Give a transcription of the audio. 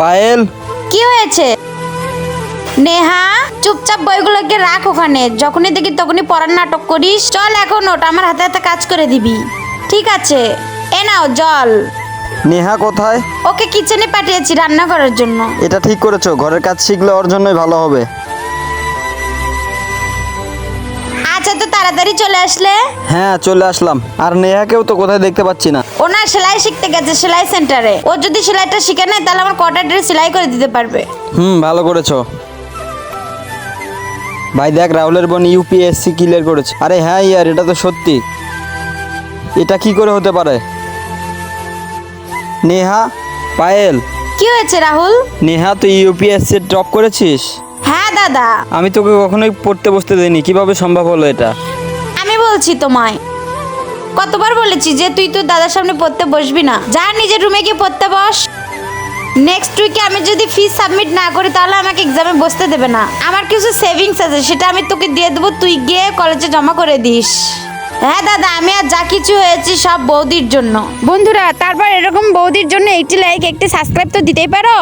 পায়েল, কি হয়েছে? নেহা, চুপচাপ বইগুলোকে রাখ ওখানে। যখনই দেখি তখনই পড়ার নাটক করিস। চল এখন ওঠ, আমার হাতে হাতে কাজ করে দিবি। ঠিক আছে, এ নাও জল। নেহা কোথায়? ওকে কিচেনে পাঠিয়েছি রান্না করার জন্য। এটা ঠিক করেছো, ঘরের কাজ শিখলে ওর জন্যই ভালো হবে। আচ্ছা, তো তাড়াতাড়ি চলে আসলে। হ্যাঁ, চলে আসলাম। আর নেহাকেও তো কোথায় দেখতে পাচ্ছি না। ও না সেলাই শিখতে গেছে সেলাই সেন্টারে। ও যদি সেলাইটা শিখে নেয় তাহলে আমার কটা ড্রেস সেলাই করে দিতে পারবে। ভালো করেছো। ভাই দেখ, রাহুলের বোন ইউপিএসসি ক্লিয়ার করেছে। আরে হ্যাঁ ইয়ার, এটা তো সত্যি। এটা কি করে হতে পারে? নেহা, পায়েল। কি হয়েছে রাহুল? নেহা, তুই ইউপিএসসি টপ করেছিস? হ্যাঁ দাদা। আমি তোকে কখনোই পড়তে বসতে দেইনি, কিভাবে সম্ভব হলো এটা? আমি বলছি তোমায়, কতবার বলেছি যে তুই তোর দাদার সামনে পড়তে বসবি না। যা নিজের রুমে গিয়ে পড়তে বস। নেক্সট উইকে আমি যদি ফিস সাবমিট না করি তাহলে আমাকে এক্সামে বসতে দেবে না। আমার কিছু সেভিংস আছে, সেটা আমি তোকে দিয়ে দেবো, তুই গিয়ে কলেজে জমা করে দিস। হ্যাঁ দাদা, আমি আর যা কিছু হয়েছি সব বৌদির জন্য। বন্ধুরা, তারপর এরকম বৌদির জন্য একটি লাইক একটি সাবস্ক্রাইব তো দিতেই পারো।